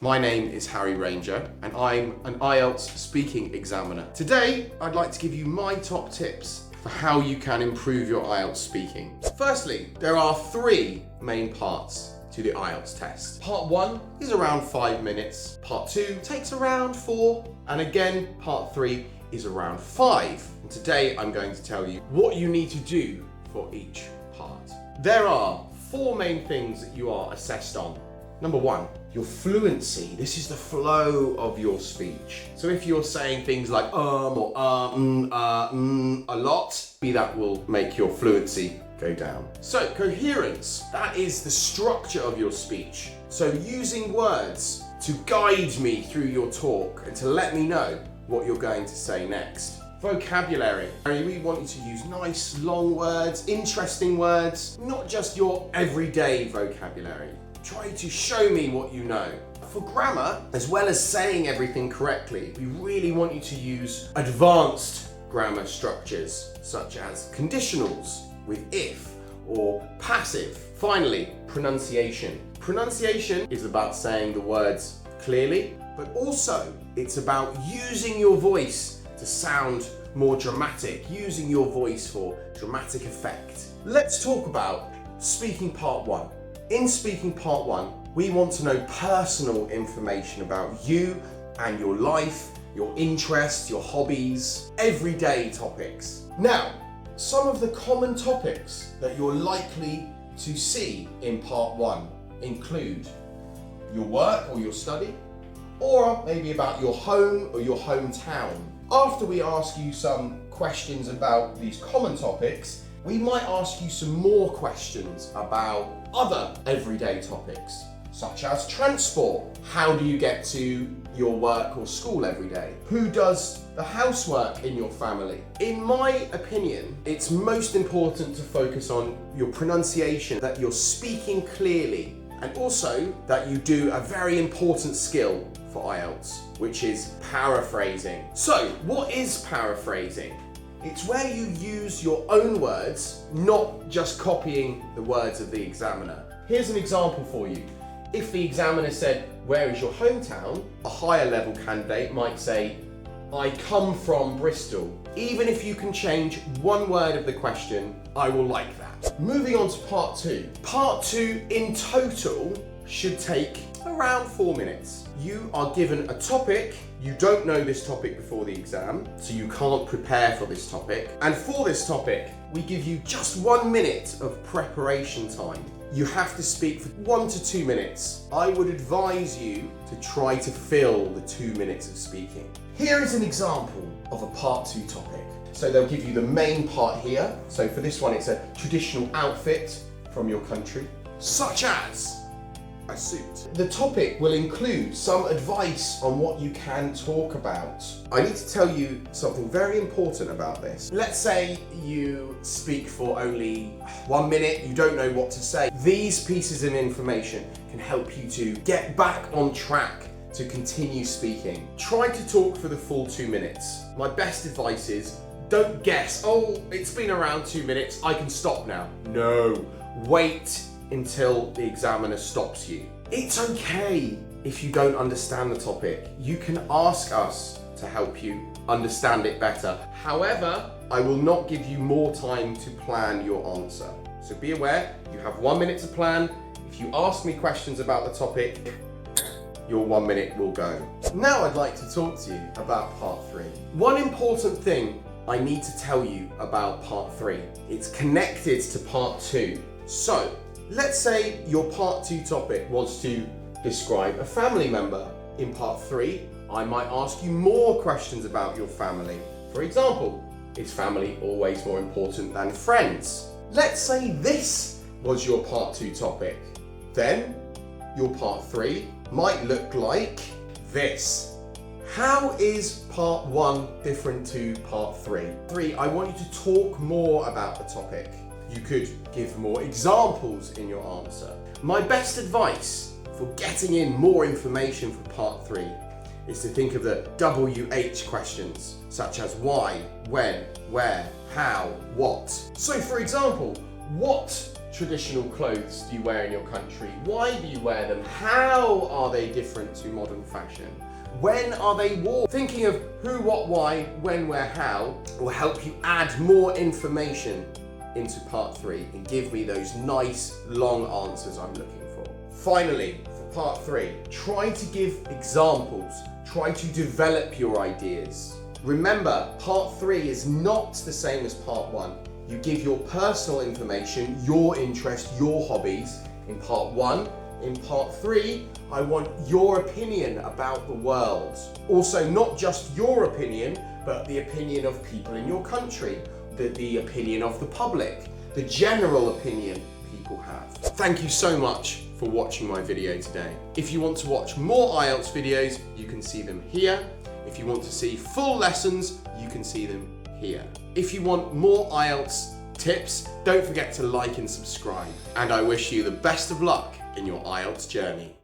My name is Harry Ranger and I'm an IELTS speaking examiner. Today, I'd like to give you my top tips for how you can improve your IELTS speaking. Firstly, there are three main parts to the IELTS test. Part 1 is around 5 minutes, Part 2 takes around 4, and again, Part 3 is around 5. And today, I'm going to tell you what you need to do for each part. There are 4 main things that you are assessed on. Number 1, your fluency. This is the flow of your speech. So if you're saying things like or a lot, that will make your fluency go down. So coherence, that is the structure of your speech. So using words to guide me through your talk and to let me know what you're going to say next. Vocabulary. We want you to use nice long words, interesting words, not just your everyday vocabulary. Try to show me what you know. For grammar, as well as saying everything correctly, we really want you to use advanced grammar structures, such as conditionals with if or passive. Finally, pronunciation. Pronunciation is about saying the words clearly, but also it's about using your voice to sound more dramatic, using your voice for dramatic effect. Let's talk about speaking part 1. In speaking part 1, we want to know personal information about you and your life, your interests, your hobbies, everyday topics. Now, some of the common topics that you're likely to see in part 1 include your work or your study, or maybe about your home or your hometown. After we ask you some questions about these common topics, we might ask you some more questions about other everyday topics, such as transport. How do you get to your work or school every day? Who does the housework in your family? In my opinion, it's most important to focus on your pronunciation, that you're speaking clearly, and also that you do a very important skill for IELTS, which is paraphrasing. So, what is paraphrasing? It's where you use your own words, not just copying the words of the examiner. Here's an example for you. If the examiner said, "Where is your hometown?" a higher level candidate might say, "I come from Bristol." Even if you can change one word of the question, I will like that. Moving on to part 2. Part 2 in total should take around 4 minutes. You are given a topic. You don't know this topic before the exam, so you can't prepare for this topic. And for this topic, we give you just 1 minute of preparation time. You have to speak for 1 to 2 minutes. I would advise you to try to fill the 2 minutes of speaking. Here is an example of a part 2 topic. So they'll give you the main part here. So for this one, it's a traditional outfit from your country, such as a suit. The topic will include some advice on what you can talk about. I need to tell you something very important about this. Let's say you speak for only 1 minute, you don't know what to say. These pieces of information can help you to get back on track to continue speaking. Try to talk for the full 2 minutes. My best advice is don't guess, "Oh, it's been around 2 minutes, I can stop now." No, wait until the examiner stops you. It's okay if you don't understand the topic. You can ask us to help you understand it better. However, I will not give you more time to plan your answer. So be aware, you have 1 minute to plan. If you ask me questions about the topic, your 1 minute will go. Now I'd like to talk to you about part 3. One important thing I need to tell you about part 3. It's connected to part 2. So, let's say your part 2 topic was to describe a family member. In part 3, I might ask you more questions about your family. For example, is family always more important than friends? Let's say this was your part 2 topic. Then, your part 3 might look like this. How is part 1 different to part 3? I want you to talk more about the topic. You could give more examples in your answer. My best advice for getting in more information for part 3 is to think of the WH questions, such as why, when, where, how, what. So for example, what traditional clothes do you wear in your country? Why do you wear them? How are they different to modern fashion? When are they worn? Thinking of who, what, why, when, where, how will help you add more information into part 3 and give me those nice long answers I'm looking for. Finally, for part 3, try to give examples. Try to develop your ideas. Remember, part 3 is not the same as part 1. You give your personal information, your interest, your hobbies in part 1. In part 3, I want your opinion about the world. Also, not just your opinion, but the opinion of people in your country, the opinion of the public, the general opinion people have. Thank you so much for watching my video today. If you want to watch more IELTS videos, you can see them here. If you want to see full lessons, you can see them here. If you want more IELTS tips, don't forget to like and subscribe. And I wish you the best of luck in your IELTS journey.